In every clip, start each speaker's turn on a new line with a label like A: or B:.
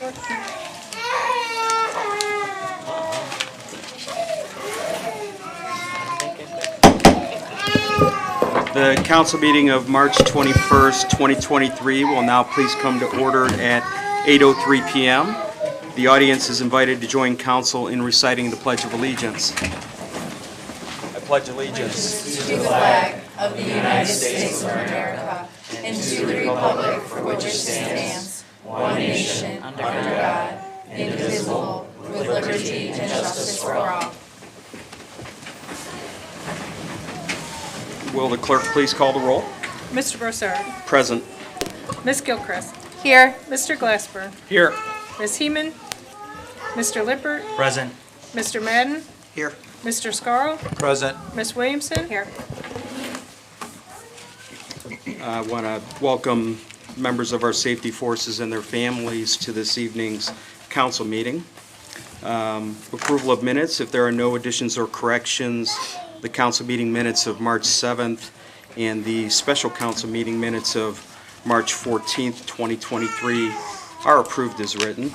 A: The council meeting of March 21st, 2023 will now please come to order at 8:03 p.m. The audience is invited to join council in reciting the Pledge of Allegiance. I pledge allegiance
B: to the flag of the United States of America and to the republic for which it stands, one nation, under God, indivisible, with liberty and justice for all.
A: Will the clerk please call the roll?
C: Mr. Broussard.
A: Present.
C: Ms. Gilchrist.
B: Here.
C: Mr. Glassburn.
A: Here.
C: Ms. Heeman. Mr. Lippert.
D: Present.
C: Mr. Madden.
D: Here.
C: Mr. Scarl.
D: Present.
C: Ms. Williamson. Here.
A: I want to welcome members of our safety forces and their families to this evening's council meeting. Approval of minutes. If there are no additions or corrections, the council meeting minutes of March 7th and the special council meeting minutes of March 14th, 2023 are approved as written.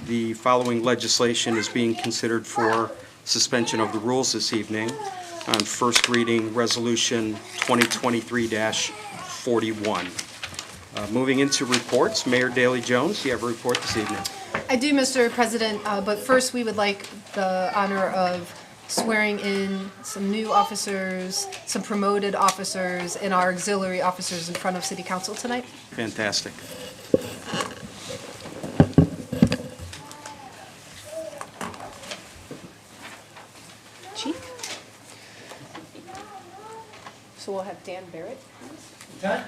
A: The following legislation is being considered for suspension of the rules this evening on first reading Resolution 2023-41. Moving into reports, Mayor Daley Jones, do you have a report this evening?
E: I do, Mr. President, but first we would like the honor of swearing in some new officers, some promoted officers, and our auxiliary officers in front of City Council tonight.
A: Fantastic.
E: Chief? So we'll have Dan Barrett.
D: Done.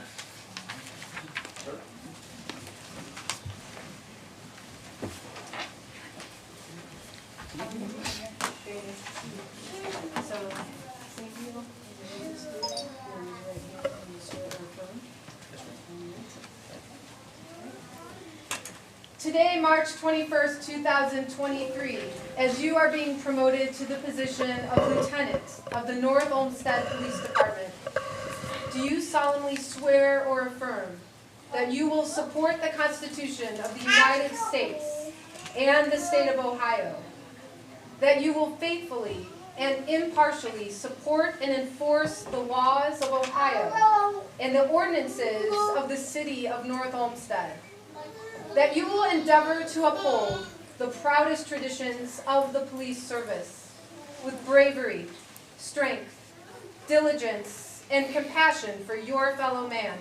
E: Today, March 21st, 2023, as you are being promoted to the position of Lieutenant of the North Olmsted Police Department, do you solemnly swear or affirm that you will support the Constitution of the United States and the state of Ohio, that you will faithfully and impartially support and enforce the laws of Ohio and the ordinances of the city of North Olmsted, that you will endeavor to uphold the proudest traditions of the police service with bravery, strength, diligence, and compassion for your fellow man,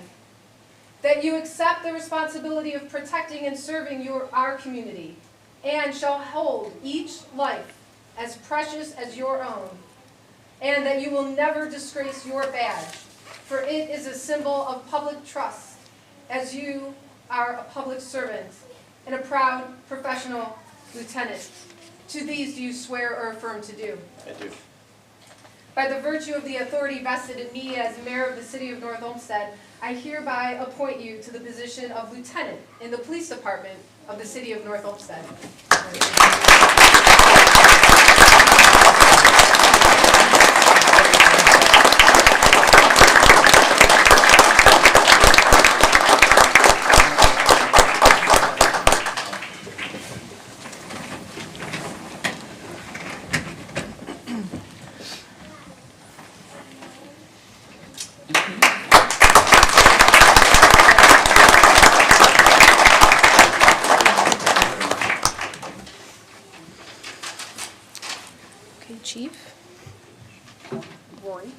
E: that you accept the responsibility of protecting and serving our community, and shall hold each life as precious as your own, and that you will never disgrace your badge, for it is a symbol of public trust, as you are a public servant and a proud professional lieutenant. To these do you swear or affirm to do?
A: I do.
E: By the virtue of the authority vested in me as mayor of the city of North Olmsted, I hereby appoint you to the position of lieutenant in the police department of the city of North Olmsted. Chief. Rory.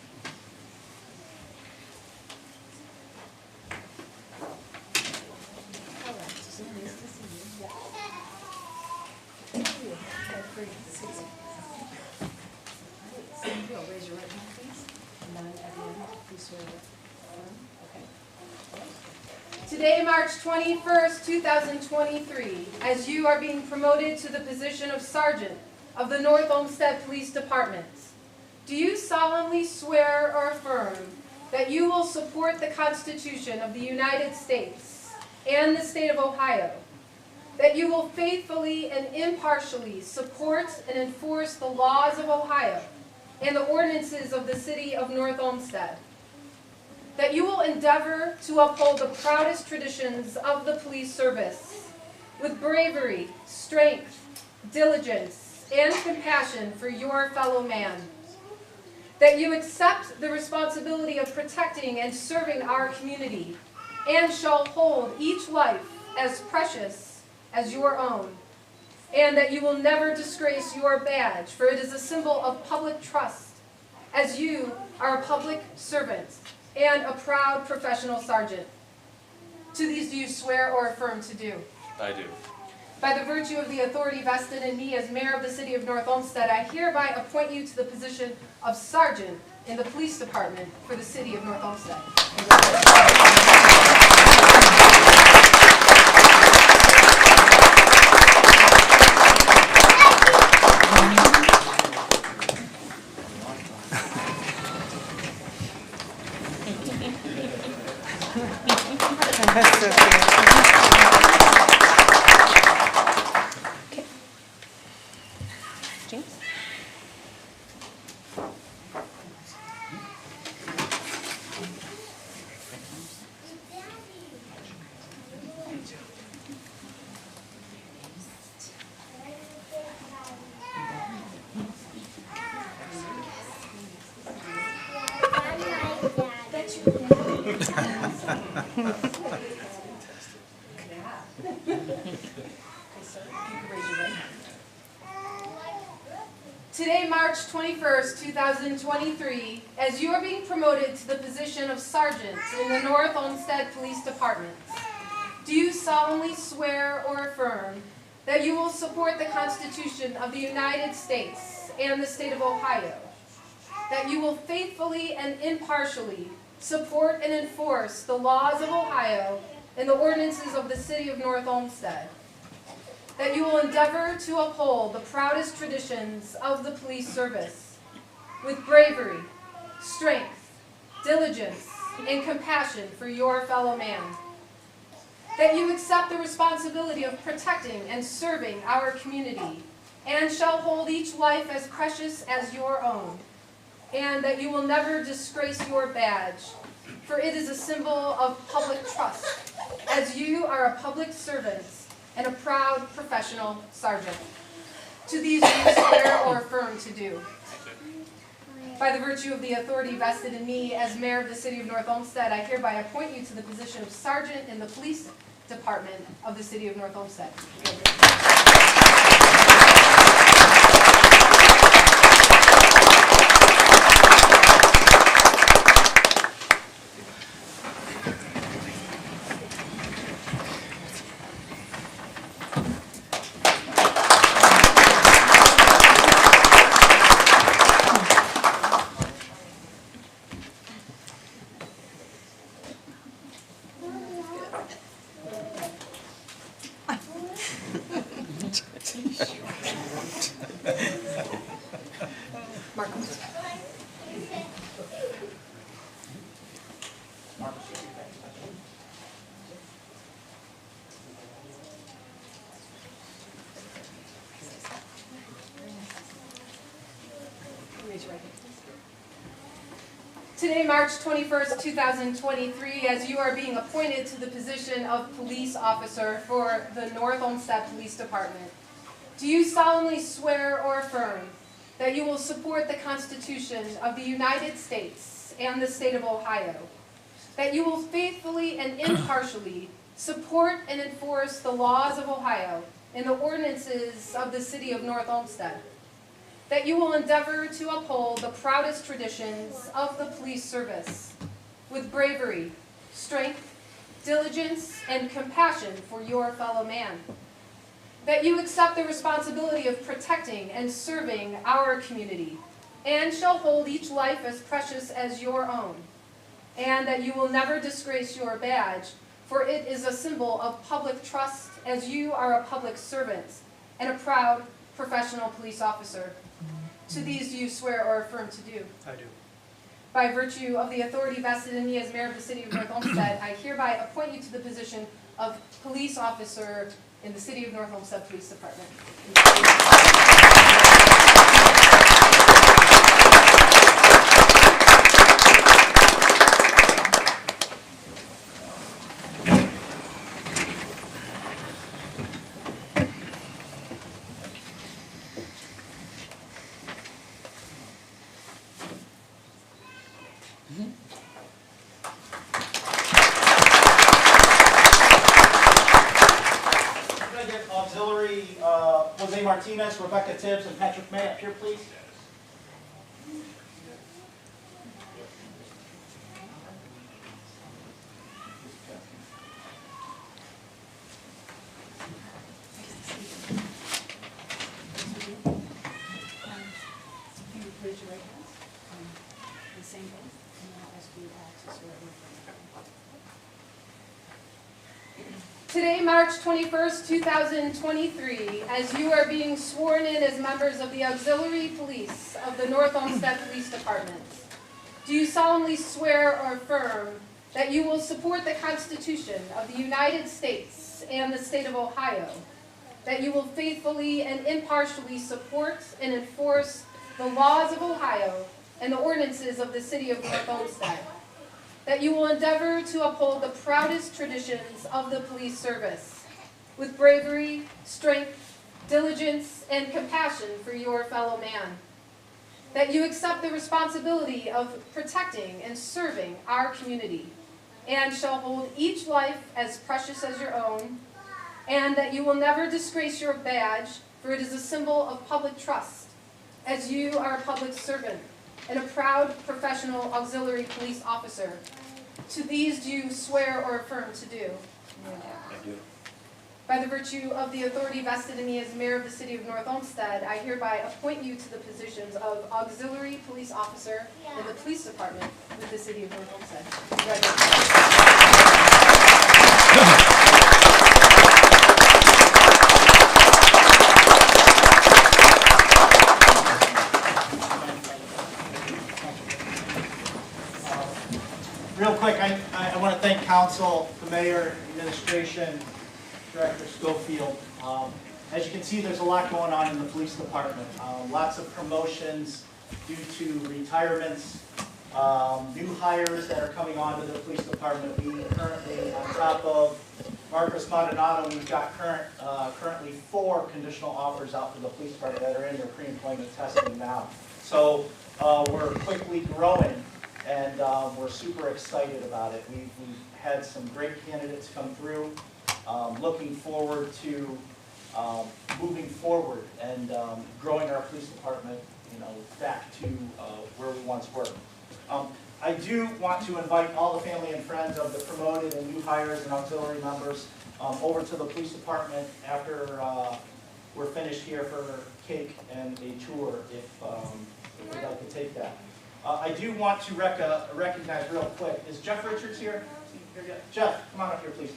E: Raise your right hand, please. And then at the end, please swear to affirm. Okay. Today, March 21st, 2023, as you are being promoted to the position of Sergeant of the North Olmsted Police Department, do you solemnly swear or affirm that you will support the Constitution of the United States and the state of Ohio, that you will faithfully and impartially support and enforce the laws of Ohio and the ordinances of the city of North Olmsted, that you will endeavor to uphold the proudest traditions of the police service with bravery, strength, diligence, and compassion for your fellow man. That you accept the responsibility of protecting and serving our community, and shall hold each life as precious as your own. And that you will never disgrace your badge, for it is a symbol of public trust, as you are a public servant and a proud professional sergeant. To these do you swear or affirm to do?
D: I do.
E: By the virtue of the authority vested in me as mayor of the city of North Olmsted, I hereby appoint you to the position of sergeant in the police department for the city of North Olmsted. Today, March 21st, 2023, as you are being promoted to the position of sergeant in the North Olmsted Police Department, do you solemnly swear or affirm that you will support the Constitution of the United States and the state of Ohio, that you will faithfully and impartially support and enforce the laws of Ohio and the ordinances of the city of North Olmsted, that you will endeavor to uphold the proudest traditions of the police service with bravery, strength, diligence, and compassion for your fellow man, that you accept the responsibility of protecting and serving our community and shall hold each life as precious as your own, and that you will never disgrace your badge, for it is a symbol of public trust, as you are a public servant and a proud professional sergeant. To these do you swear or affirm to do? By the virtue of the authority vested in me as mayor of the city of North Olmsted, I hereby appoint you to the position of sergeant in the police department of the city of North Olmsted. Today, March 21st, 2023, as you are being appointed to the position of police officer for the North Olmsted Police Department, do you solemnly swear or affirm that you will support the Constitution of the United States and the state of Ohio, that you will faithfully and impartially support and enforce the laws of Ohio and the ordinances of the city of North Olmsted, that you will endeavor to uphold the proudest traditions of the police service with bravery, strength, diligence, and compassion for your fellow man, that you accept the responsibility of protecting and serving our community and shall hold each life as precious as your own, and that you will never disgrace your badge, for it is a symbol of public trust, as you are a public servant and a proud professional police officer. To these do you swear or affirm to do?
F: I do.
E: By virtue of the authority vested in me as mayor of the city of North Olmsted, I hereby appoint you to the position of police officer in the city of North Olmsted Police Department.
D: Jose Martinez, Rebecca Tibbs, and Patrick May up here, please.
F: Raise your right hand. The same oath, and I'll ask you to swear in.
E: Today, March 21st, 2023, as you are being sworn in as members of the Auxiliary Police of the North Olmsted Police Department, do you solemnly swear or affirm that you will support the Constitution of the United States and the state of Ohio, that you will faithfully and impartially support and enforce the laws of Ohio and the ordinances of the city of North Olmsted, that you will endeavor to uphold the proudest traditions of the police service with bravery, strength, diligence, and compassion for your fellow man, that you accept the responsibility of protecting and serving our community and shall hold each life as precious as your own, and that you will never disgrace your badge, for it is a symbol of public trust, as you are a public servant and a proud professional auxiliary police officer. To these do you swear or affirm to do?
D: I do.
E: By the virtue of the authority vested in me as mayor of the city of North Olmsted, I hereby appoint you to the positions of auxiliary police officer in the police department with the city of North Olmsted. Congratulations.
D: Real quick, I want to thank council, the mayor, administration, Director Schofield. As you can see, there's a lot going on in the police department. Lots of promotions due to retirements, new hires that are coming onto the police department. We currently, on top of Marcus Maldonado, we've got currently 4 conditional offers out for the police department that are in their pre-employment testing now. So we're quickly growing. And we're super excited about it. We've had some great candidates come through. Looking forward to moving forward and growing our police department, back to where we once were. I do want to invite all the family and friends of the promoted and new hires and auxiliary members over to the police department after we're finished here for cake and a tour, if you'd like to take that. I do want to recognize real quick, is Jeff Richards here? Jeff, come on up here, please.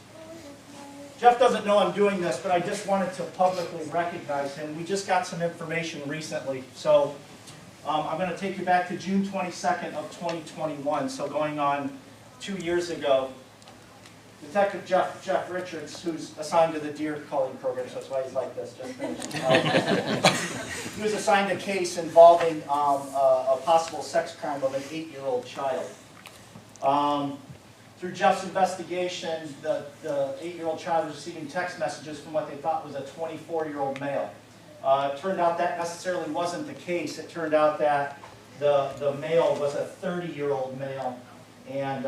D: Jeff doesn't know I'm doing this, but I just wanted to publicly recognize him. We just got some information recently. So I'm going to take you back to June 22nd of 2021, so going on 2 years ago. Detective Jeff Richards, who's assigned to the deer culling program, so that's why he's like this, just finished. He was assigned a case involving a possible sex crime of an 8-year-old child. Through Jeff's investigation, the 8-year-old child was receiving text messages from what they thought was a 24-year-old male. It turned out that necessarily wasn't the case. It turned out that the male was a 30-year-old male, and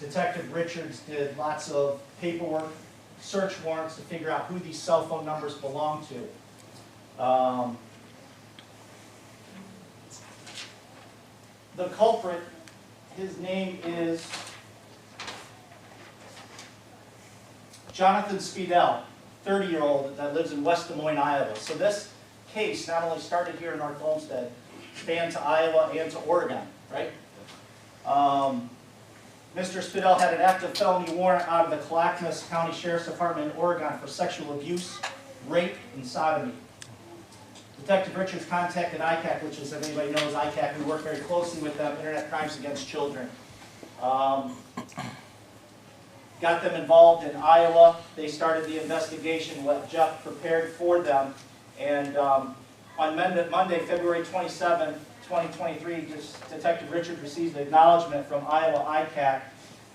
D: Detective Richards did lots of paperwork, search warrants to figure out who these cell phone numbers belong to. The culprit, his name is Jonathan Spidell, 30-year-old that lives in West Des Moines, Iowa. So this case not only started here in North Olmsted, spanned to Iowa and to Oregon, right? Mr. Spidell had an active felony warrant out of the Clackamas County Sheriff's Department in Oregon for sexual abuse, rape, and sodomy. Detective Richards contacted ICAC, which is, if anybody knows ICAC, we work very closely with them, Internet Crimes Against Children. Got them involved in Iowa. They started the investigation, what Jeff prepared for them. And on Monday, February 27th, 2023, Detective Richards received an acknowledgement from Iowa ICAC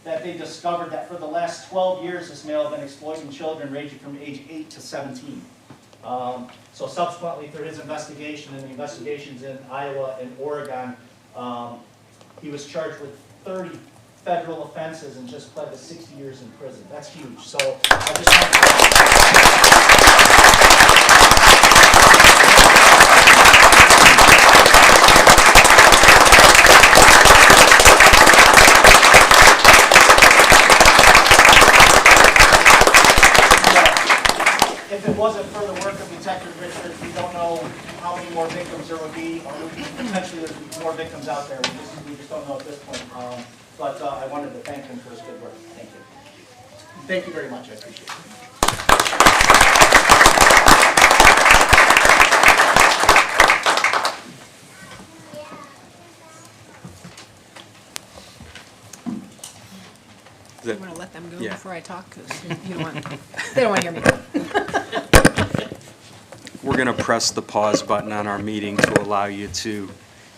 D: that they discovered that for the last 12 years, this male had been exploiting children ranging from age 8 to 17. So subsequently, through his investigation and the investigations in Iowa and Oregon, he was charged with 30 federal offenses and just pled to 60 years in prison. That's huge. So I just want to if it wasn't for the work of Detective Richards, we don't know how many more victims there would be, or potentially there's more victims out there. We just don't know at this point. But I wanted to thank him for his good work. Thank you. Thank you very much. I appreciate it.
A: Is
C: You
A: that-
C: want to let them go
A: Yeah.
C: before I talk? 'Cause you don't want, they don't want to hear me.
A: We're going to press the pause button on our meeting to allow you to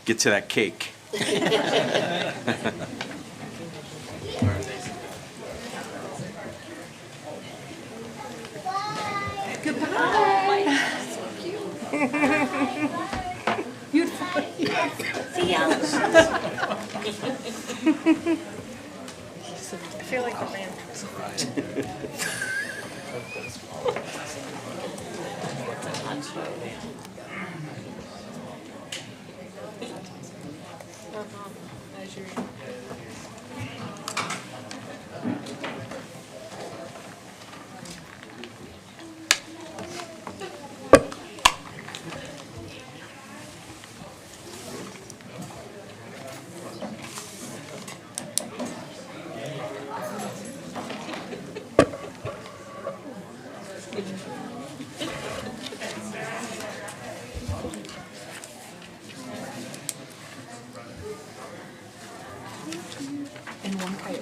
A: get to that cake.
C: I feel like the band. As usual. And one coyote.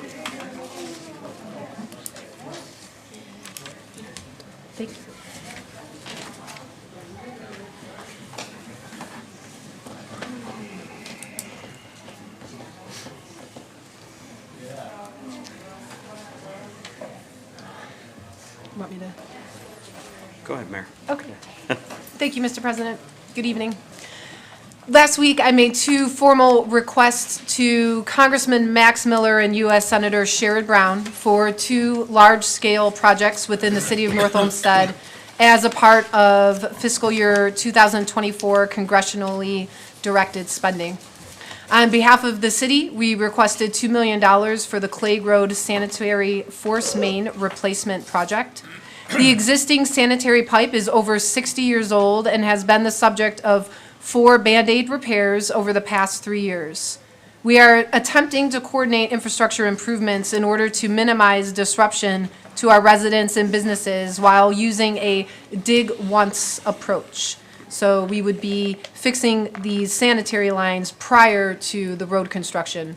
C: Thank you. Want me to?
A: Go ahead, Mayor.
E: Okay. Thank you, Mr. President. Good evening. Last week, I made two formal requests to Congressman Max Miller and U.S. Senator Sherrod Brown for two large-scale projects within the city of North Olmsted as a part of fiscal year 2024 congressionally directed spending. On behalf of the city, we requested $2 million for the Clay Road Sanitary Force Main Replacement Project. The existing sanitary pipe is over 60 years old and has been the subject of 4 Band-Aid repairs over the past 3 years. We are attempting to coordinate infrastructure improvements in order to minimize disruption to our residents and businesses while using a dig-once approach. So we would be fixing these sanitary lines prior to the road construction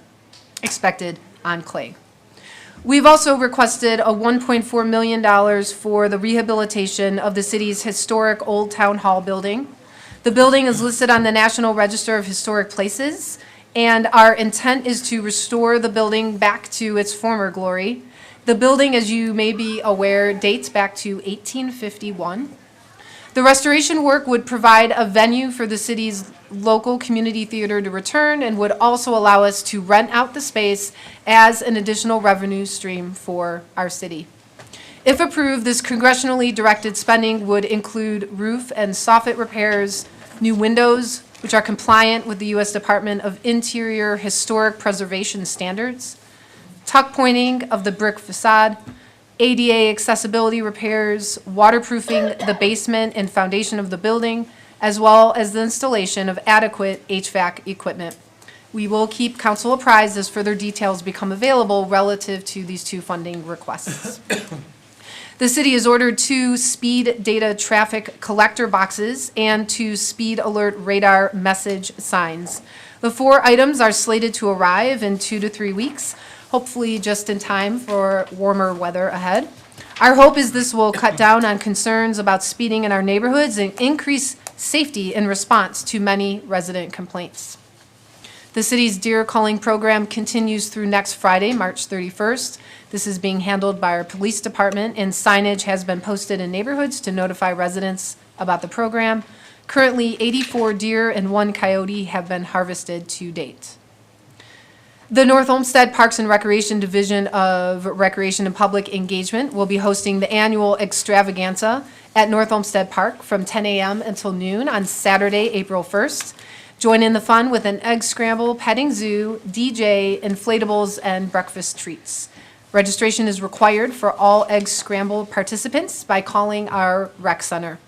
E: expected on Clay. We've also requested a $1.4 million for the rehabilitation of the city's historic Old Town Hall building. The building is listed on the National Register of Historic Places, and our intent is to restore the building back to its former glory. The building, as you may be aware, dates back to 1851. The restoration work would provide a venue for the city's local community theater to return and would also allow us to rent out the space as an additional revenue stream for our city. If approved, this congressionally directed spending would include roof and soffit repairs, new windows, which are compliant with the U.S. Department of Interior Historic Preservation Standards, tuck pointing of the brick facade, ADA accessibility repairs, waterproofing the basement and foundation of the building, as well as the installation of adequate HVAC equipment. We will keep council apprised as further details become available relative to these two funding requests. The city has ordered 2 speed data traffic collector boxes and 2 speed alert radar message signs. The 4 items are slated to arrive in 2 to 3 weeks, hopefully just in time for warmer weather ahead. Our hope is this will cut down on concerns about speeding in our neighborhoods and increase safety in response to many resident complaints. The city's deer culling program continues through next Friday, March 31st. This is being handled by our police department, and signage has been posted in neighborhoods to notify residents about the program. Currently, 84 deer and 1 coyote have been harvested to date. The North Olmsted Parks and Recreation Division of Recreation and Public Engagement will be hosting the annual extravaganza at North Olmsted Park from 10 a.m. until noon on Saturday, April 1st. Join in the fun with an egg scramble, petting zoo, DJ, inflatables, and breakfast treats. Registration is required for all Egg Scramble participants by calling our rec center.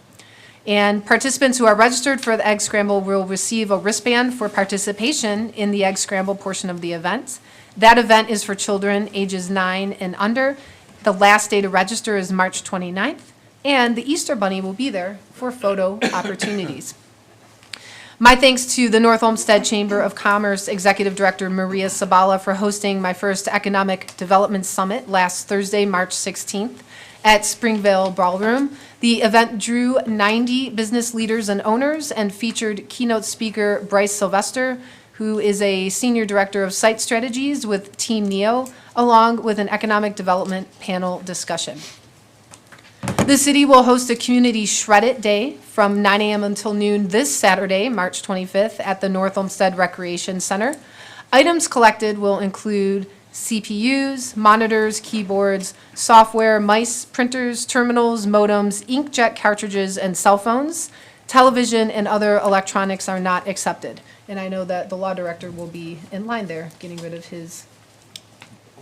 E: And participants who are registered for the Egg Scramble will receive a wristband for participation in the Egg Scramble portion of the event. That event is for children ages 9 and under. The last day to register is March 29th, and the Easter Bunny will be there for photo opportunities. My thanks to the North Olmsted Chamber of Commerce Executive Director Maria Sabala for hosting my first Economic Development Summit last Thursday, March 16th at Springvale Ballroom. The event drew 90 business leaders and owners and featured keynote speaker Bryce Sylvester, who is a Senior Director of Site Strategies with Team NEO, along with an economic development panel discussion. The city will host a community Shred It Day from 9 a.m. until noon this Saturday, March 25th, at the North Olmsted Recreation Center. Items collected will include CPUs, monitors, keyboards, software, mice, printers, terminals, modems, inkjet cartridges, and cell phones. Television and other electronics are not accepted. And I know that the law director will be in line there, getting rid of his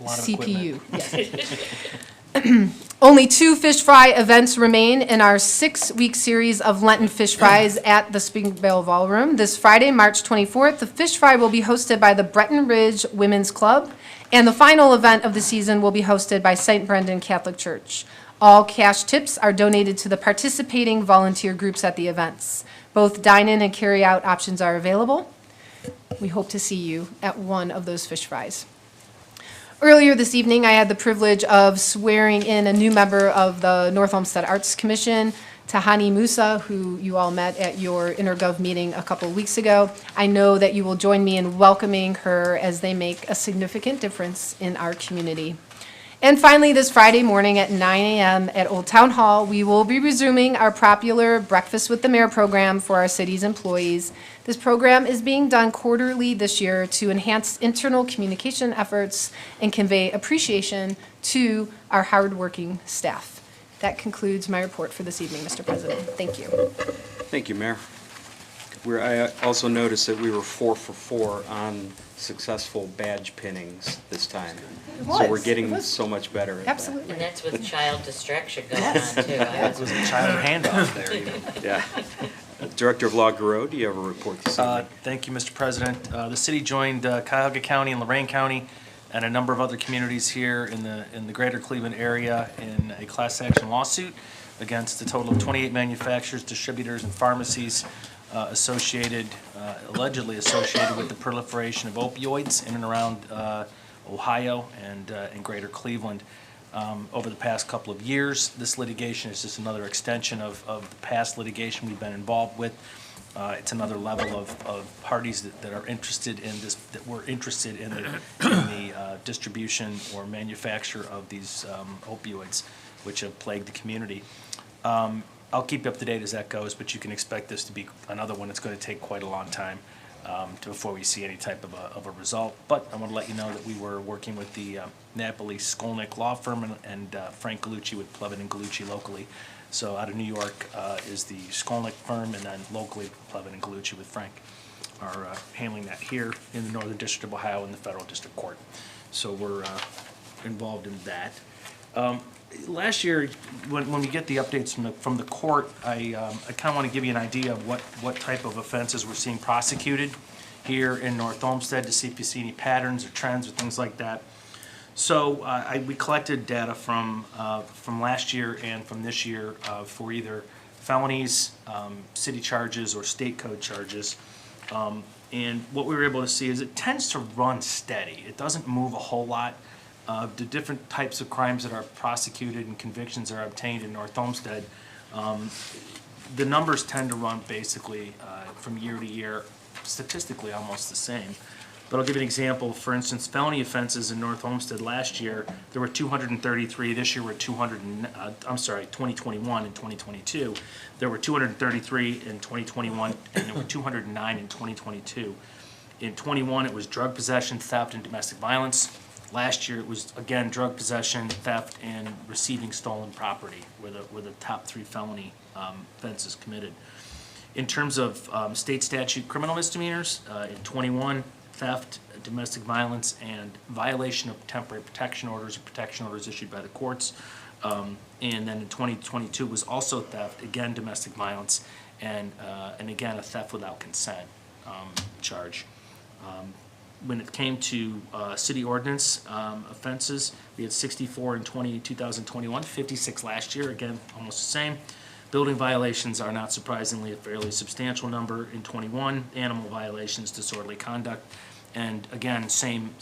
E: CPU. Yes. Only 2 fish fry events remain in our 6-week series of Lenten fish fries at the Springvale Ballroom. This Friday, March 24th, the fish fry will be hosted by the Breton Ridge Women's Club, and the final event of the season will be hosted by St. Brendan Catholic Church. All cash tips are donated to the participating volunteer groups at the events. Both dine-in and carry-out options are available. We hope to see you at one of those fish fries. Earlier this evening, I had the privilege of swearing in a new member of the North Olmsted Arts Commission, Tahani Musa, who you all met at your InterGov meeting a couple of weeks ago. I know that you will join me in welcoming her as they make a significant difference in our community. And finally, this Friday morning at 9 a.m. at Old Town Hall, we will be resuming our popular Breakfast with the Mayor program for our city's employees. This program is being done quarterly this year to enhance internal communication efforts and convey appreciation to our hardworking staff. That concludes my report for this evening, Mr. President. Thank you.
A: Thank you, Mayor. I also noticed that we were 4 for 4 on successful badge pinnings this time. So we're getting so much better at that.
E: Absolutely.
G: And that's with child distraction going on too.
H: It was a child handoff there. Even.
A: Yeah. Director of Law Garreau, do you have a report this evening?
H: Thank you, Mr. President. The city joined Cuyahoga County and Lorain County and a number of other communities here in the greater Cleveland area in a class action lawsuit against a total of 28 manufacturers, distributors, and pharmacies allegedly associated with the proliferation of opioids in and around Ohio and in greater Cleveland. Over the past couple of years, this litigation is just another extension of the past litigation we've been involved with. It's another level of parties that are interested in this, that were interested in the distribution or manufacture of these opioids, which have plagued the community. I'll keep you up to date as that goes, but you can expect this to be another one that's going to take quite a long time before we see any type of a result. But I want to let you know that we were working with the Napoli Skolnick law firm and Frank Gallucci with Plevin and Gallucci locally. So out of New York is the Skolnick firm, and then locally Plevin and Gallucci with Frank are handling that here in the Northern District of Ohio in the Federal District Court. So we're involved in that. Last year, when we get the updates from the court, I kind of want to give you an idea of what type of offenses we're seeing prosecuted here in North Olmsted to see if you see any patterns or trends or things like that. So we collected data from last year and from this year for either felonies, city charges, or state code charges. And what we were able to see is it tends to run steady. It doesn't move a whole lot. The different types of crimes that are prosecuted and convictions are obtained in North Olmsted, the numbers tend to run basically from year to year, statistically almost the same. But I'll give you an example. For instance, felony offenses in North Olmsted last year, there were 233. This year we're 2021 and 2022. There were 233 in 2021, and there were 209 in 2022. In 21, it was drug possession, theft, and domestic violence. Last year, it was, again, drug possession, theft, and receiving stolen property were the top 3 felony offenses committed. In terms of state statute criminal misdemeanors, in 21, theft, domestic violence, and violation of temporary protection orders or protection orders issued by the courts. And then in 2022 was also theft, again domestic violence, and again a theft without consent charge. When it came to city ordinance offenses, we had 64 in 2021, 56 last year, again almost the same. Building violations are not surprisingly a fairly substantial number in 21. Animal violations, disorderly conduct, and again, same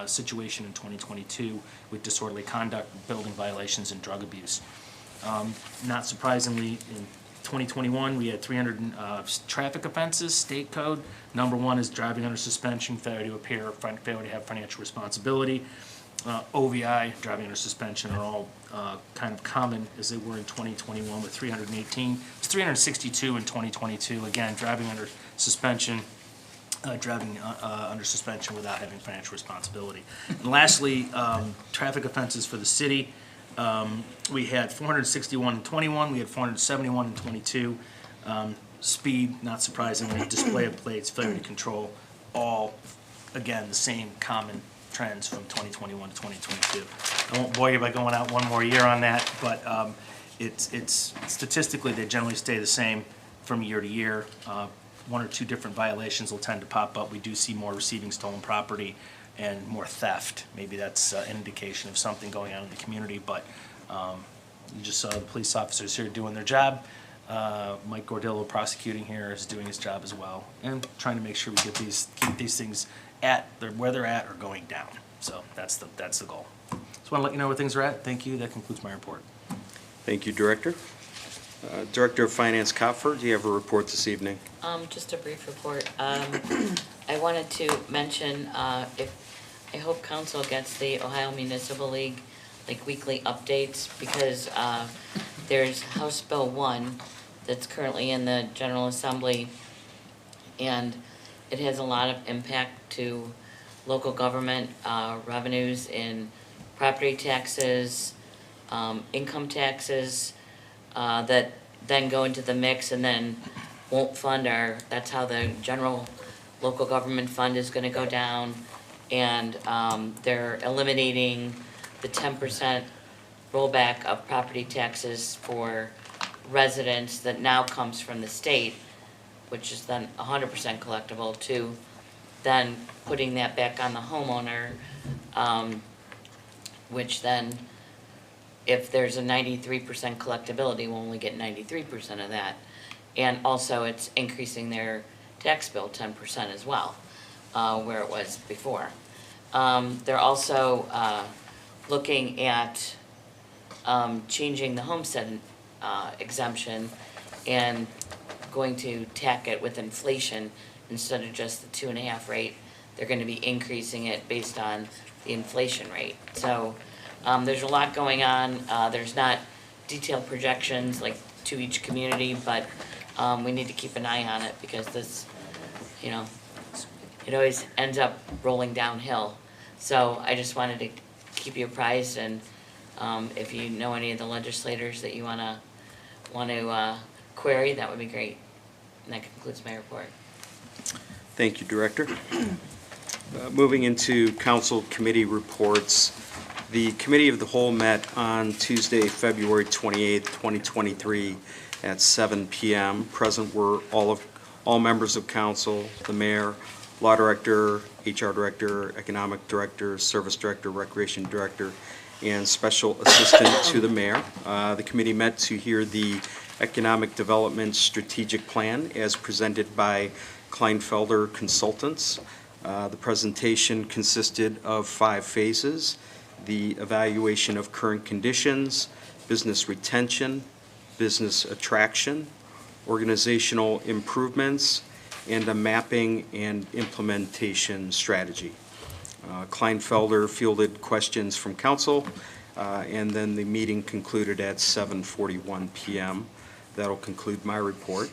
H: situation in 2022 with disorderly conduct, building violations, and drug abuse. Not surprisingly, in 2021, we had 300 traffic offenses, state code. Number one is driving under suspension, failure to appear, failure to have financial responsibility. OVI, driving under suspension, are all kind of common as they were in 2021 with 318. It's 362 in 2022. Again, driving under suspension, under suspension without having financial responsibility. And lastly, traffic offenses for the city. We had 461 in 21. We had 471 in 22. Speed, not surprisingly, display of plates, failure to control, all, again, the same common trends from 2021 to 2022. I won't bore you by going out one more year on that, but it's statistically they generally stay the same from year to year. One or two different violations will tend to pop up. We do see more receiving stolen property and more theft. Maybe that's an indication of something going on in the community, but you just saw the police officers here doing their job. Mike Gordillo, prosecuting here, is doing his job as well, and trying to make sure we keep these things where they're at or going down. So that's the goal. Just want to let you know where things are at. Thank you. That concludes my report.
A: Thank you, Director. Director of Finance Kopfer, do you have a report this evening?
G: Just a brief report. I wanted to mention, I hope council gets the Ohio Municipal League weekly updates, because there's House Bill 1 that's currently in the General Assembly, and it has a lot of impact to local government revenues in property taxes, income taxes, that then go into the mix and then won't fund that's how the general local government fund is gonna go down. And they're eliminating the 10% rollback of property taxes for residents that now comes from the state, which is then 100% collectible, to then putting that back on the homeowner, which then, if there's a 93% collectability, we'll only get 93% of that. And also it's increasing their tax bill 10% as well, where it was before. They're also looking at changing the homestead exemption and going to tack it with inflation instead of just the 2.5 rate. They're going to be increasing it based on the inflation rate. So there's a lot going on. There's not detailed projections to each community, but we need to keep an eye on it, because this, it always ends up rolling downhill. So I just wanted to keep you apprised, and if you know any of the legislators that you want to query, that would be great. And that concludes my report.
A: Thank you, Director. Moving into council committee reports, the Committee of the Whole met on Tuesday, February 28th, 2023 at 7 p.m. Present were all members of council, the mayor, law director, HR director, economic director, service director, recreation director, and special assistant to the mayor. The committee met to hear the economic development strategic plan as presented by Kleinfelder Consultants. The presentation consisted of 5 phases: the evaluation of current conditions, business retention, business attraction, organizational improvements, and a mapping and implementation strategy. Kleinfelder fielded questions from council, and then the meeting concluded at 7:41 p.m. That'll conclude my report.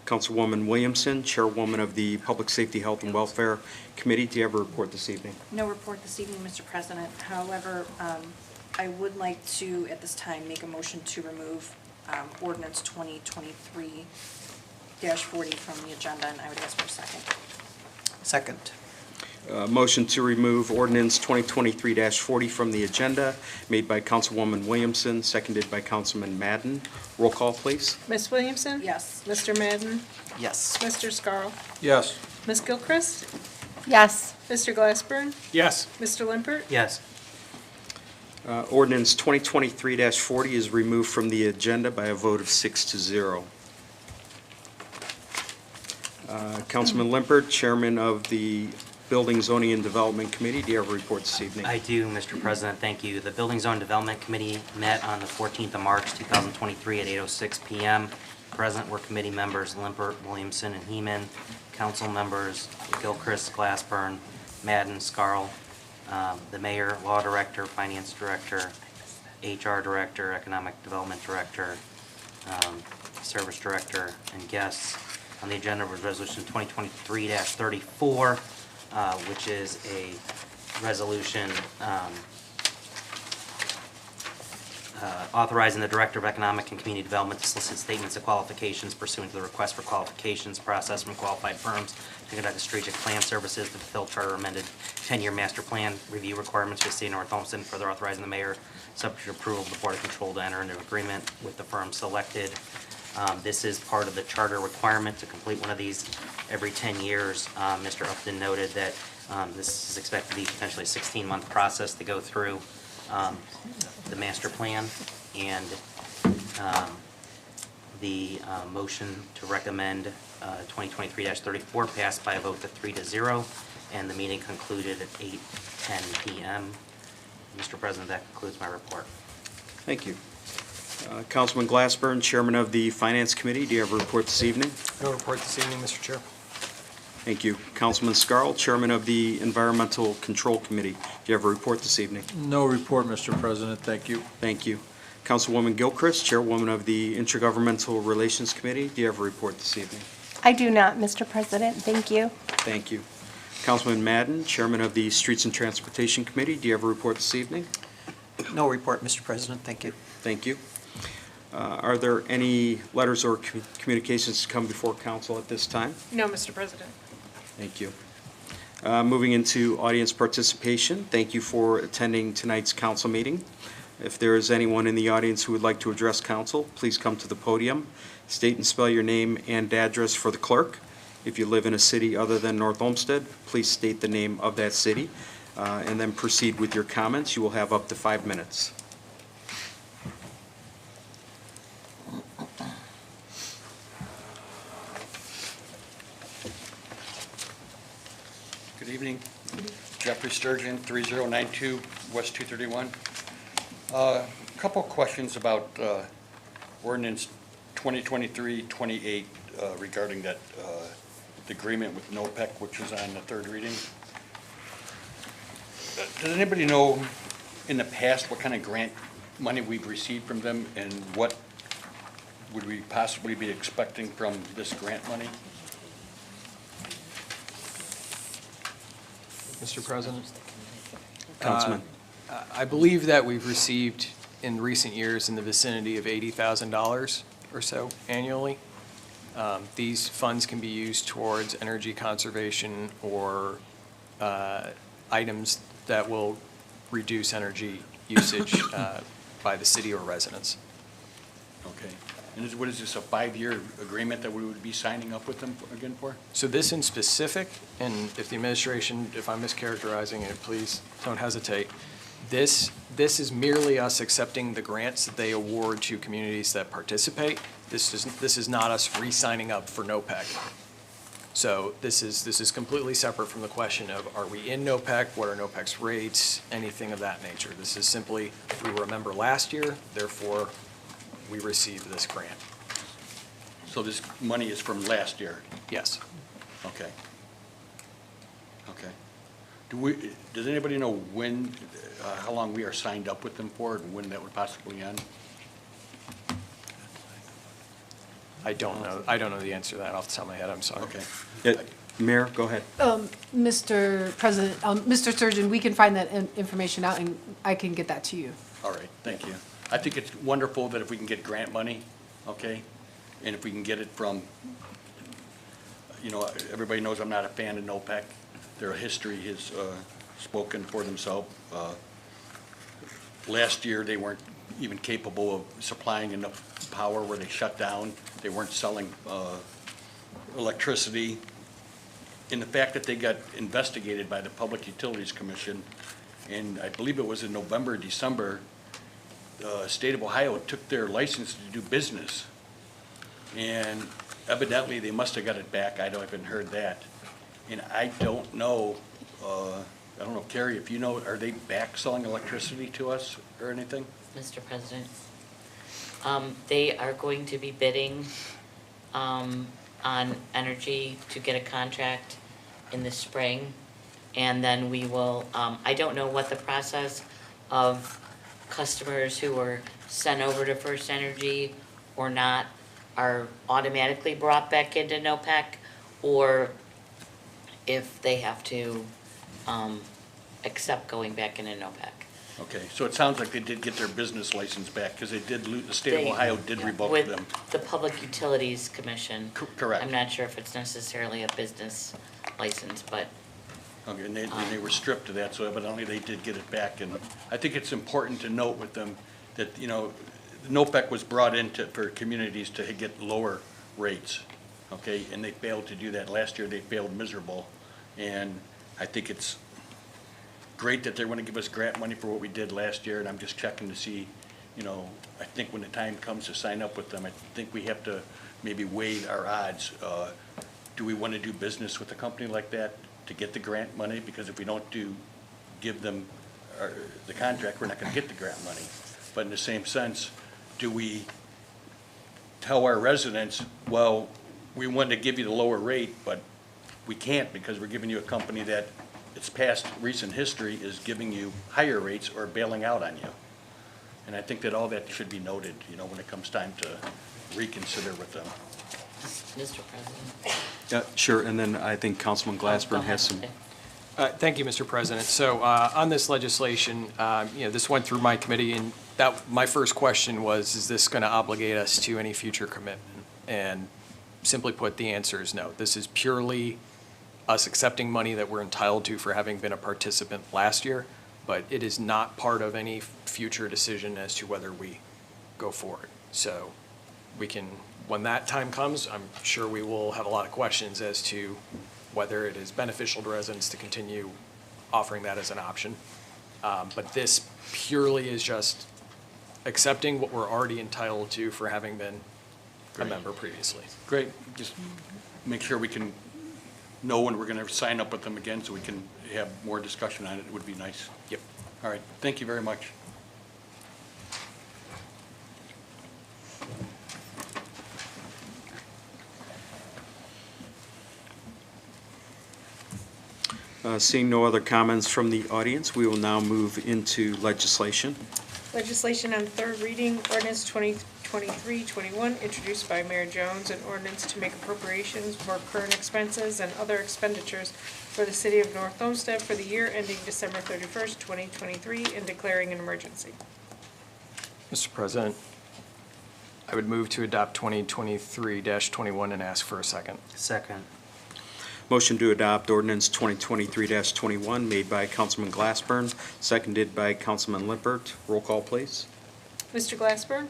A: Councilwoman Williamson, Chairwoman of the Public Safety, Health, and Welfare Committee, do you have a report this evening?
I: No report this evening, Mr. President. However, I would like to, at this time, make a motion to remove ordinance 2023-40 from the agenda, and I would ask for a second.
J: Second.
A: Motion to remove ordinance 2023-40 from the agenda, made by Councilwoman Williamson, seconded by Councilman Madden. Roll call, please.
C: Ms. Williamson?
I: Yes.
C: Mr. Madden?
H: Yes.
C: Mr. Scarl?
J: Yes.
C: Ms. Gilchrist?
B: Yes.
C: Mr. Glassburn?
J: Yes.
C: Mr. Limpert?
J: Yes.
A: Ordinance 2023-40 is removed from the agenda by a vote of 6-0. Councilman Limpert, Chairman of the Building, Zoning, and Development Committee, do you have a report this evening?
K: I do, Mr. President, thank you. The Building Zone Development Committee met on the 14th of March, 2023 at 8:06 p.m. Present were committee members Limpert, Williamson, and Heeman, council members Gilchrist, Glassburn, Madden, Scarl, the mayor, law director, finance director, HR director, economic development director, service director, and guests. On the agenda was resolution 2023-34, which is a resolution authorizing the Director of Economic and Community Development to solicit statements of qualifications pursuant to the request for qualifications process from qualified firms to conduct a strategic plan services to fulfill charter amended 10-year master plan review requirements for the city of North Olmsted, further authorizing the mayor, subject to approval of the Board of Control, to enter into agreement with the firm selected. This is part of the charter requirement to complete one of these every 10 years. Mr. Upton noted that this is expected to be potentially a 16-month process to go through the master plan, and the motion to recommend 2023-34 passed by a vote of 3-0, and the meeting concluded at 8:10 p.m. Mr. President, that concludes my report.
A: Thank you. Councilman Glassburn, Chairman of the Finance Committee, do you have a report this evening?
J: No report this evening, Mr. Chair.
A: Thank you. Councilman Scarl, Chairman of the Environmental Control Committee, do you have a report this evening?
J: No report, Mr. President. Thank you.
A: Thank you. Councilwoman Gilchrist, Chairwoman of the Intergovernmental Relations Committee, do you have a report this evening?
B: I do not, Mr. President. Thank you.
A: Thank you. Councilman Madden, Chairman of the Streets and Transportation Committee, do you have a report this evening?
J: No report, Mr. President. Thank you.
A: Thank you. Are there any letters or communications to come before council at this time?
C: No, Mr. President.
A: Thank you. Moving into audience participation, thank you for attending tonight's council meeting. If there is anyone in the audience who would like to address council, please come to the podium. State and spell your name and address for the clerk. If you live in a city other than North Olmsted, please state the name of that city, and then proceed with your comments. You will have up to 5 minutes.
L: Good evening. Jeffrey Sturgeon, 3092 West 231. A couple questions about ordinance 2023-28 regarding that the agreement with NOPEC, which is on the third reading. Does anybody know in the past what kind of grant money we've received from them, and what would we possibly be expecting from this grant money?
M: Mr. President?
A: Councilman.
M: I believe that we've received in recent years in the vicinity of $80,000 or so annually. These funds can be used towards energy conservation or items that will reduce energy usage by the city or residents.
L: Okay. And what is this, a 5-year agreement that we would be signing up with them again for?
M: So this in specific, and if the administration, if I'm mischaracterizing it, please don't hesitate. This is merely us accepting the grants that they award to communities that participate. This is not us re-signing up for NOPEC. So this is completely separate from the question of, are we in NOPEC, what are NOPEC's rates, anything of that nature. This is simply, we were a member last year, therefore we received this grant.
L: So this money is from last year?
M: Yes.
L: Okay. Okay. Does anybody know when, how long we are signed up with them for, and when that would possibly end?
M: I don't know the answer to that off the top of my head, I'm sorry.
L: Okay.
A: Mayor, go ahead.
C: Mr. President, Mr. Surgeon, we can find that information out and I can get that to you.
L: All right, thank you. I think it's wonderful that if we can get grant money, okay? And if we can get it from, you know, everybody knows I'm not a fan of NOPEC. their history has spoken for themselves. Last year, they weren't even capable of supplying enough power where they shut down. They weren't selling electricity. And the fact that they got investigated by the Public Utilities Commission, and I believe it was in November, December, the state of Ohio took their license to do business. And evidently, they must have got it back. I haven't heard that. And I don't know, Carrie, if you know, are they back selling electricity to us or anything?
G: Mr. President. They are going to be bidding on energy to get a contract in the spring. And then we will, I don't know what the process of customers who were sent over to First Energy or not are automatically brought back into NOPEC, or if they have to accept going back into NOPEC.
L: Okay, so it sounds like they did get their business license back, because they did lose, the state of Ohio did revoke them.
G: With the Public Utilities Commission.
L: Correct.
G: I'm not sure if it's necessarily a business license, but
L: Okay, and they were stripped of that, so evidently they did get it back. And I think it's important to note with them that, NOPEC was brought for communities to get lower rates, okay? And they failed to do that. Last year, they failed miserable. And I think it's great that they're going to give us grant money for what we did last year, and I'm just checking to see, I think when the time comes to sign up with them, I think we have to maybe weigh our odds. Do we want to do business with a company like that to get the grant money? Because if we don't give them the contract, we're not going to get the grant money. But in the same sense, do we tell our residents, well, we want to give you the lower rate, but we can't because we're giving you a company that its past recent history is giving you higher rates or bailing out on you. And I think that all that should be noted, when it comes time to reconsider with them.
G: Mr. President.
A: Sure, and then I think Councilman Glassburn has some.
M: Thank you, Mr. President. So on this legislation, this went through my committee, and my first question was, is this going to obligate us to any future commitment? And simply put, the answer is no. This is purely us accepting money that we're entitled to for having been a participant last year, but it is not part of any future decision as to whether we go forward. So we can, when that time comes, I'm sure we will have a lot of questions as to whether it is beneficial to residents to continue offering that as an option. But this purely is just accepting what we're already entitled to for having been a member previously.
L: Great, just make sure we can know when we're going to sign up with them again so we can have more discussion on it. It would be nice.
M: Yep.
L: All right, thank you very much.
A: Seeing no other comments from the audience, we will now move into legislation.
N: Legislation on third reading, ordinance 2023-21, introduced by Mayor Jones, an ordinance to make appropriations for current expenses and other expenditures for the city of North Olmsted for the year ending December 31st, 2023, and declaring an emergency.
M: Mr. President, I would move to adopt 2023-21 and ask for a second.
K: Second.
A: Motion to adopt ordinance 2023-21 made by Councilman Glassburn, seconded by Councilman Lippert. Roll call, please.
N: Mr. Glassburn?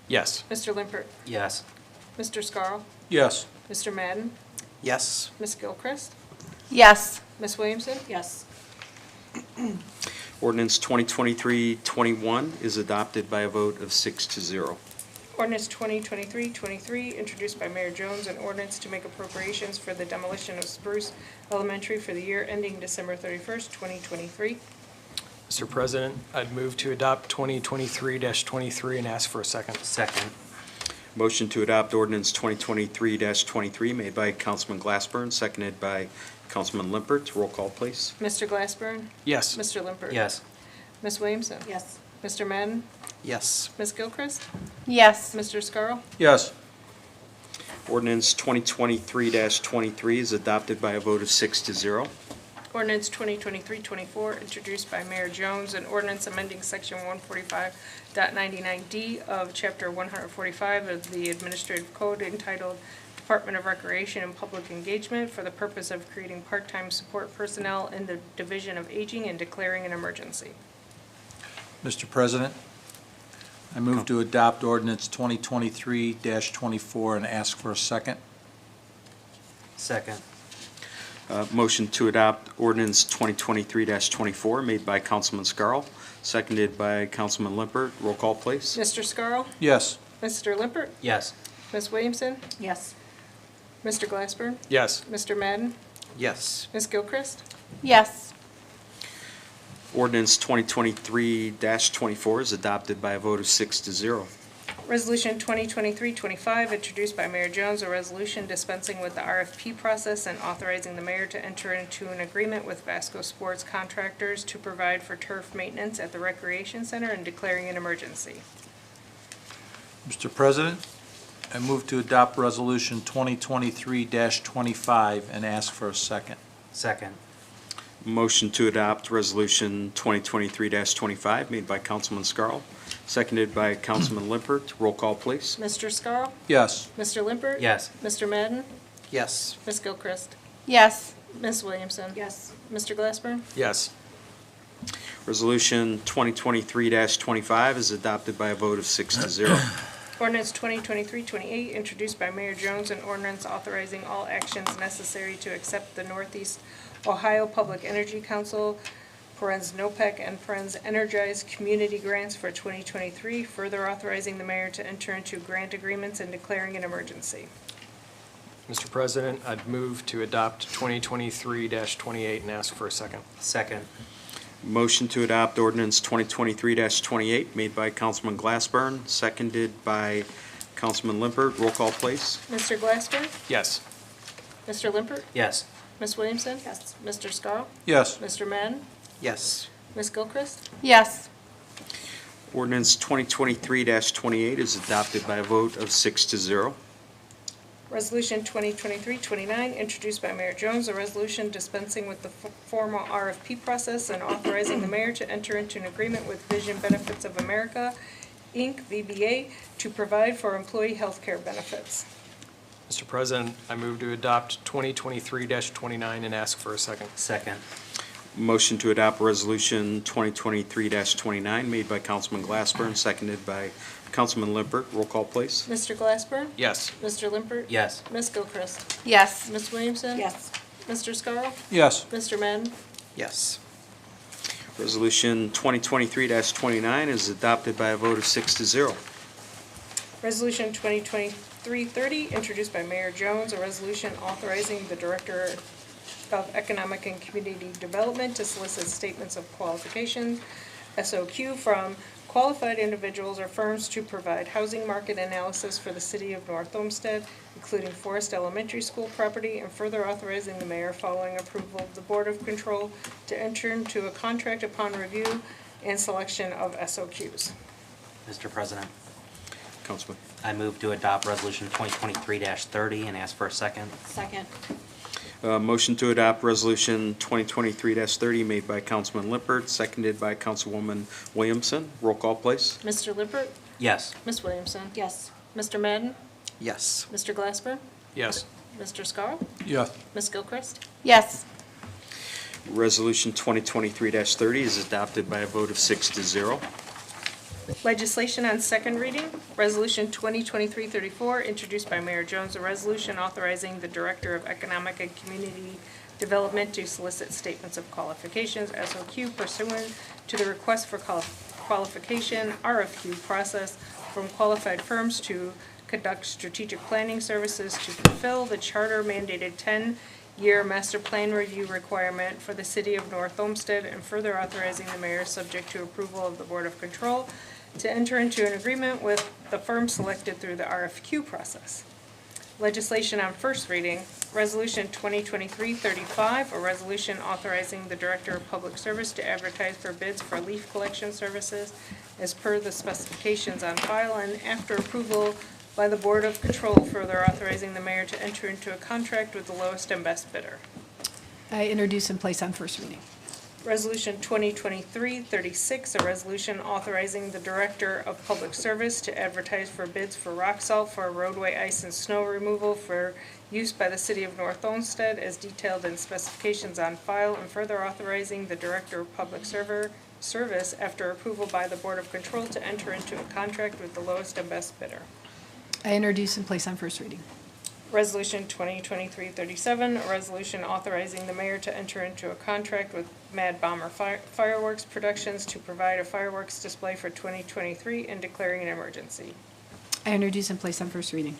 M: Yes.
N: Mr. Limpert?
K: Yes.
N: Mr. Scarl?
J: Yes.
N: Mr. Madden?
J: Yes.
N: Ms. Gilchrist?
B: Yes.
N: Ms. Williamson?
I: Yes.
A: Ordinance 2023-21 is adopted by a vote of 6-0.
N: Ordinance 2023-23, introduced by Mayor Jones, an ordinance to make appropriations for the demolition of Spruce Elementary for the year ending December 31st, 2023.
M: Mr. President, I'd move to adopt 2023-23 and ask for a second.
K: Second.
A: Motion to adopt ordinance 2023-23 made by Councilman Glassburn, seconded by Councilman Limpert. Roll call, please.
N: Mr. Glassburn?
M: Yes.
N: Mr. Limpert?
K: Yes.
N: Ms. Williamson?
I: Yes.
N: Mr. Madden?
J: Yes.
N: Ms. Gilchrist?
B: Yes.
N: Mr. Scarl?
J: Yes.
A: Ordinance 2023-23 is adopted by a vote of 6-0.
N: Ordinance 2023-24, introduced by Mayor Jones, an ordinance amending section 145.99D of chapter 145 of the Administrative Code entitled Department of Recreation and Public Engagement for the purpose of creating part-time support personnel in the Division of Aging and declaring an emergency.
J: Mr. President, I move to adopt ordinance 2023-24 and ask for a second.
K: Second.
A: Motion to adopt ordinance 2023-24 made by Councilman Scarl, seconded by Councilman Limpert. Roll call, please.
N: Mr. Scarl?
J: Yes.
N: Mr. Limpert?
K: Yes.
N: Ms. Williamson?
I: Yes.
N: Mr. Glassberg?
M: Yes.
N: Mr. Madden?
J: Yes.
N: Ms. Gilchrist?
C: Yes.
A: Ordinance 2023-24 is adopted by a vote of 6-0.
N: Resolution 2023-25, introduced by Mayor Jones, a resolution dispensing with the RFP process and authorizing the mayor to enter into an agreement with Vasco Sports Contractors to provide for turf maintenance at the Recreation Center and declaring an emergency.
J: Mr. President, I move to adopt resolution 2023-25 and ask for a second.
K: Second.
A: Motion to adopt resolution 2023-25 made by Councilman Scarl, seconded by Councilman Limpert. Roll call, please.
N: Mr. Scarl?
J: Yes.
N: Mr. Limpert?
K: Yes.
N: Mr. Madden?
J: Yes.
N: Ms. Gilchrist?
C: Yes.
N: Ms. Williamson?
I: Yes.
N: Mr. Glassberg?
M: Yes.
A: Resolution 2023-25 is adopted by a vote of 6-0.
N: Ordinance 2023-28, introduced by Mayor Jones, an ordinance authorizing all actions necessary to accept the Northeast Ohio Public Energy Council, NOPEC, and Energize Community Grants for 2023, further authorizing the mayor to enter into grant agreements and declaring an emergency.
M: Mr. President, I'd move to adopt 2023-28 and ask for a second.
K: Second.
A: Motion to adopt ordinance 2023-28 made by Councilman Glassburn, seconded by Councilman Limpert. Roll call, please.
N: Mr. Glassberg?
M: Yes.
N: Mr. Limpert?
K: Yes.
N: Ms. Williamson?
I: Yes.
N: Mr. Scarl?
J: Yes.
N: Mr. Madden?
J: Yes.
N: Ms. Gilchrist?
C: Yes.
A: Ordinance 2023-28 is adopted by a vote of 6-0.
N: Resolution 2023-29, introduced by Mayor Jones, a resolution dispensing with the formal RFP process and authorizing the mayor to enter into an agreement with Vision Benefits of America, Inc., VBA, to provide for employee health care benefits.
M: Mr. President, I move to adopt 2023-29 and ask for a second.
K: Second.
A: Motion to adopt resolution 2023-29 made by Councilman Glassburn, seconded by Councilman Limpert. Roll call, please.
N: Mr. Glassberg?
M: Yes.
N: Mr. Limpert?
K: Yes.
N: Ms. Gilchrist?
C: Yes.
N: Ms. Williamson?
I: Yes.
N: Mr. Scarl?
J: Yes.
N: Mr. Madden?
J: Yes.
A: Resolution 2023-29 is adopted by a vote of 6-0.
N: Resolution 2023-30, introduced by Mayor Jones, a resolution authorizing the Director of Economic and Community Development to solicit statements of qualifications, SOQ, from qualified individuals or firms to provide housing market analysis for the city of North Olmsted, including Forest Elementary School property, and further authorizing the mayor, following approval of the Board of Control, to enter into a contract upon review and selection of SOQs.
K: Mr. President,
A: Councilman.
K: I move to adopt resolution 2023-30 and ask for a second.
I: Second.
A: Motion to adopt resolution 2023-30 made by Councilman Limpert, seconded by Councilwoman Williamson. Roll call, please.
N: Mr. Lippert?
K: Yes.
N: Ms. Williamson?
I: Yes.
N: Mr. Madden?
J: Yes.
N: Mr. Glassberg?
M: Yes.
N: Mr. Scarl?
J: Yes.
N: Ms. Gilchrist?
C: Yes.
A: Resolution 2023-30 is adopted by a vote of 6-0.
N: Legislation on second reading, Resolution 2023-34, introduced by Mayor Jones, a resolution authorizing the Director of Economic and Community Development to solicit statements of qualifications, SOQ, pursuant to the request for qualification, RFQ process from qualified firms to conduct strategic planning services to fulfill the charter mandated 10-year master plan review requirement for the city of North Olmsted, and further authorizing the mayor, subject to approval of the Board of Control, to enter into an agreement with the firm selected through the RFQ process. Legislation on first reading, Resolution 2023-35, a resolution authorizing the Director of Public Service to advertise for bids for leaf collection services as per the specifications on file, and after approval by the Board of Control, further authorizing the mayor to enter into a contract with the lowest and best bidder.
C: I introduce and place on first reading.
N: Resolution 2023-36, a resolution authorizing the Director of Public Service to advertise for bids for rock salt for roadway ice and snow removal for use by the City of North Olmsted as detailed in specifications on file, and further authorizing the Director of Public Service, after approval by the Board of Control, to enter into a contract with the lowest and best bidder.
C: I introduce and place on first reading.
N: Resolution 2023-37, a resolution authorizing the mayor to enter into a contract with Mad Bomber Fireworks Productions to provide a fireworks display for 2023 and declaring an emergency.
C: I introduce and place on first reading.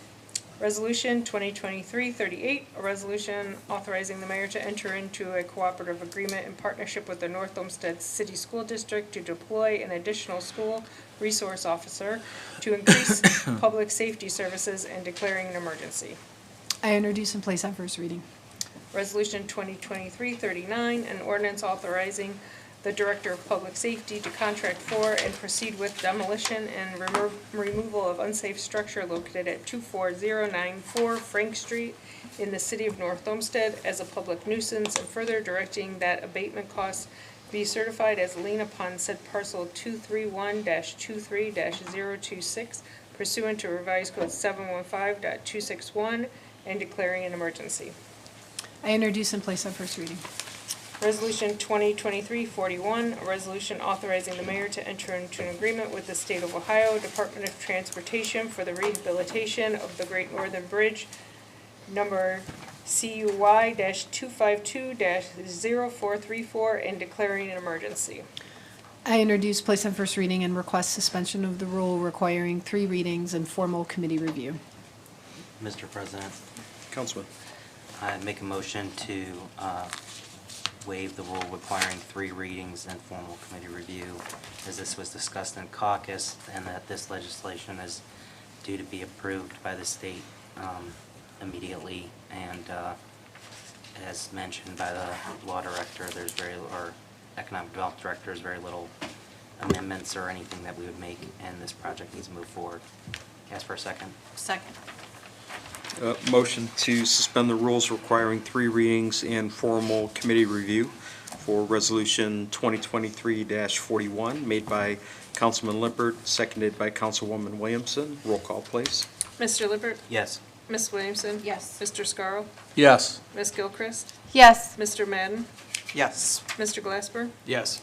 N: Resolution 2023-38, a resolution authorizing the mayor to enter into a cooperative agreement in partnership with the North Olmsted City School District to deploy an additional school resource officer to increase public safety services and declaring an emergency.
C: I introduce and place on first reading.
N: Resolution 2023-39, an ordinance authorizing the Director of Public Safety to contract for and proceed with demolition and removal of unsafe structure located at 24094 Frank Street in the City of North Olmsted as a public nuisance, and further directing that abatement costs be certified as lien upon said parcel 231-23-026 pursuant to revised code 715.261 and declaring an emergency.
C: I introduce and place on first reading.
N: Resolution 2023-41, a resolution authorizing the mayor to enter into an agreement with the State of Ohio Department of Transportation for the rehabilitation of the Great Northern Bridge, number CUY-252-0434, and declaring an emergency.
C: I introduce, place on first reading, and request suspension of the rule requiring 3 readings and formal committee review.
K: Mr. President,
A: Councilman.
K: I make a motion to waive the rule requiring 3 readings and formal committee review, as this was discussed in caucus, and that this legislation is due to be approved by the state immediately. And as mentioned by the law director, or economic development director, there's very little amendments or anything that we would make, and this project needs to move forward. Ask for a second.
I: Second.
A: Motion to suspend the rules requiring 3 readings and formal committee review for Resolution 2023-41, made by Councilman Lippert, seconded by Councilwoman Williamson. Roll call, please.
N: Mr. Lippert?
K: Yes.
N: Ms. Williamson?
I: Yes.
N: Mr. Scarl?
J: Yes.
N: Ms. Gilchrist?
C: Yes.
N: Mr. Madden?
J: Yes.
N: Mr. Glasper?
M: Yes.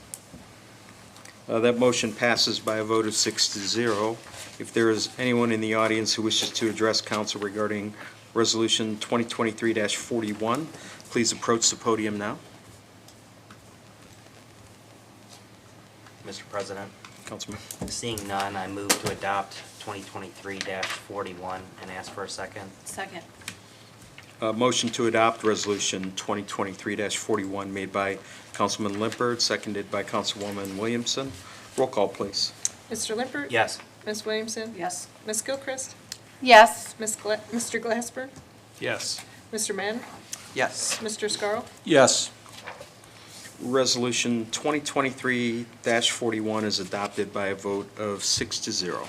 A: That motion passes by a vote of 6-0. If there is anyone in the audience who wishes to address council regarding Resolution 2023-41, please approach the podium now.
K: Mr. President,
A: Councilman.
K: seeing none, I move to adopt 2023-41 and ask for a second.
I: Second.
A: Motion to adopt Resolution 2023-41 made by Councilman Lippert, seconded by Councilwoman Williamson. Roll call, please.
N: Mr. Lippert?
K: Yes.
N: Ms. Williamson?
I: Yes.
N: Ms. Gilchrist?
C: Yes.
N: Mr. Glasper?
M: Yes.
N: Mr. Madden?
J: Yes.
N: Mr. Scarl?
J: Yes.
A: Resolution 2023-41 is adopted by a vote of 6-0.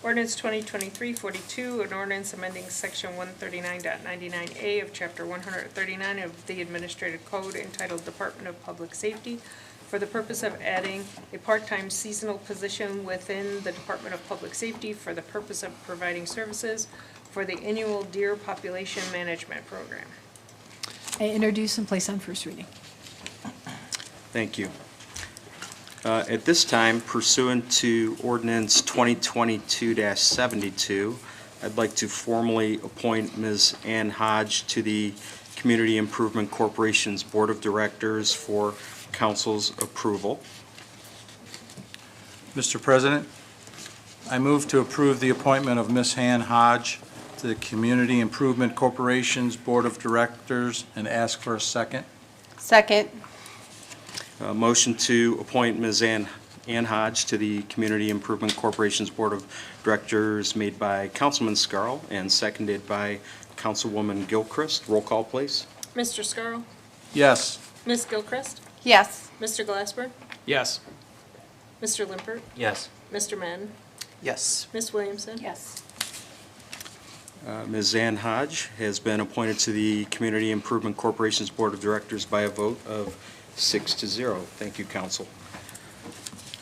N: Ordinance 2023-42, an ordinance amending section 139.99A of chapter 139 of the Administrative Code entitled Department of Public Safety for the purpose of adding a part-time seasonal position within the Department of Public Safety for the purpose of providing services for the annual deer population management program.
C: I introduce and place on first reading.
A: Thank you. At this time, pursuant to Ordinance 2022-72, I'd like to formally appoint Ms. Ann Hodge to the Community Improvement Corporation's Board of Directors for council's approval.
J: Mr. President, I move to approve the appointment of Ms. Ann Hodge to the Community Improvement Corporation's Board of Directors and ask for a second.
C: Second.
A: Motion to appoint Ms. Ann Hodge to the Community Improvement Corporation's Board of Directors made by Councilman Scarl and seconded by Councilwoman Gilchrist. Roll call, please.
N: Mr. Scarl?
J: Yes.
N: Ms. Gilchrist?
C: Yes.
N: Mr. Glasper?
M: Yes.
N: Mr. Lippert?
K: Yes.
N: Mr. Madden?
J: Yes.
N: Ms. Williamson?
I: Yes.
A: Ms. Ann Hodge has been appointed to the Community Improvement Corporation's Board of Directors by a vote of 6-0. Thank you, council.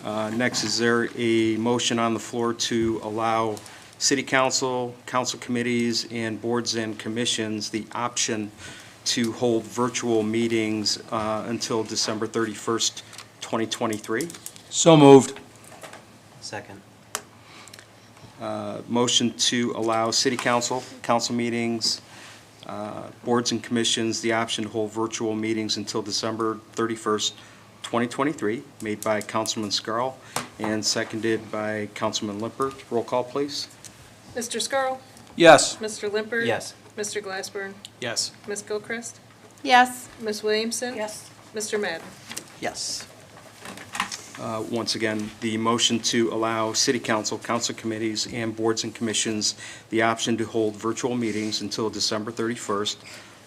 A: Next, is there a motion on the floor to allow city council, council committees, and boards and commissions the option to hold virtual meetings until December 31st, 2023?
J: So moved.
K: Second.
A: Motion to allow city council, council meetings, boards and commissions the option to hold virtual meetings until December 31st, 2023, made by Councilman Scarl and seconded by Councilman Lippert. Roll call, please.
N: Mr. Scarl?
J: Yes.
N: Mr. Limpert?
K: Yes.
N: Mr. Glassburn?
M: Yes.
N: Ms. Gilchrist?
B: Yes.
N: Ms. Williamson?
I: Yes.
N: Mr. Madden?
K: Yes.
A: Once again, the motion to allow city council, council committees, and boards and commissions the option to hold virtual meetings until December 31st,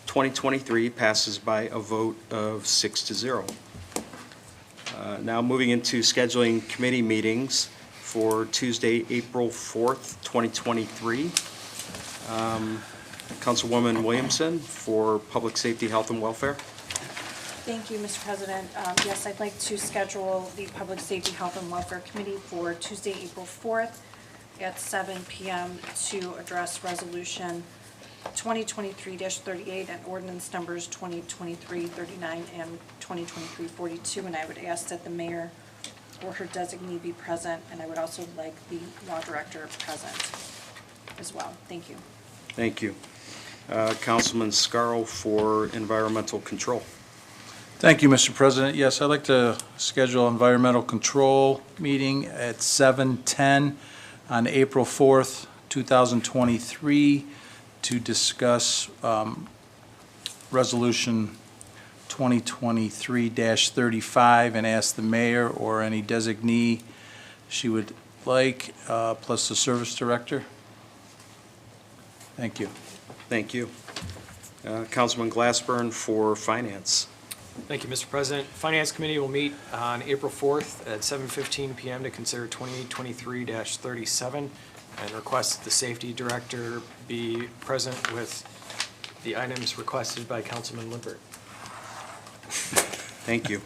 A: 2023 passes by a vote of 6-0. Now moving into scheduling committee meetings for Tuesday, April 4th, 2023. Councilwoman Williamson for Public Safety, Health, and Welfare.
I: Thank you, Mr. President. Yes, I'd like to schedule the Public Safety, Health, and Welfare Committee for Tuesday, April 4th at 7 p.m. to address Resolution 2023-38 and ordinance numbers 2023-39 and 2023-42. And I would ask that the mayor or her designee be present, and I would also like the law director present as well. Thank you.
A: Thank you. Councilman Scarl for Environmental Control.
J: Thank you, Mr. President. Yes, I'd like to schedule environmental control meeting at 7:10 on April 4th, 2023 to discuss Resolution 2023-35 and ask the mayor or any designee she would like, plus the service director. Thank you.
A: Thank you. Councilman Glassburn for Finance.
M: Thank you, Mr. President. Finance Committee will meet on April 4th at 7:15 p.m. to consider 2023-37 and request the Safety Director be present with the items requested by Councilman Lippert.
A: Thank you.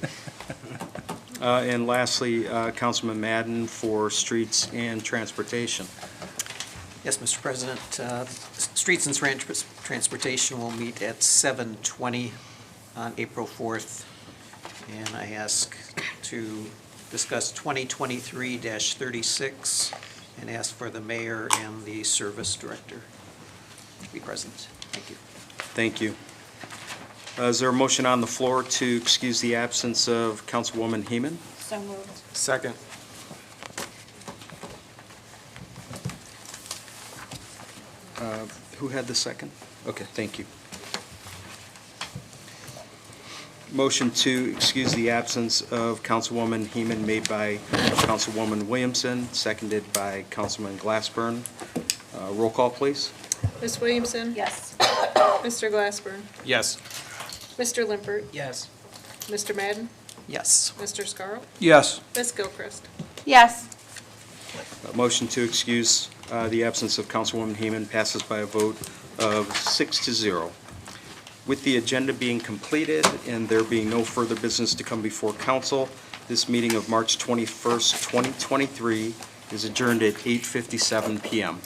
A: And lastly, Councilman Madden for Streets and Transportation.
O: Yes, Mr. President. Streets and Transportation will meet at 7:20 on April 4th, and I ask to discuss 2023-36 and ask for the mayor and the service director to be present. Thank you.
A: Thank you. Is there a motion on the floor to excuse the absence of Councilwoman Heeman?
I: So moved.
M: Second.
A: Who had the second? Okay, thank you. Motion to excuse the absence of Councilwoman Heeman made by Councilwoman Williamson, seconded by Councilman Glassburn. Roll call, please.
N: Ms. Williamson?
I: Yes.
N: Mr. Glassburn?
M: Yes.
N: Mr. Limpert?
O: Yes.
N: Mr. Madden?
O: Yes.
N: Mr. Scarl?
J: Yes.
N: Ms. Gilchrist?
B: Yes.
A: Motion to excuse the absence of Councilwoman Heeman passes by a vote of 6-0. With the agenda being completed and there being no further business to come before council, this meeting of March 21st, 2023 is adjourned at 8:57 p.m.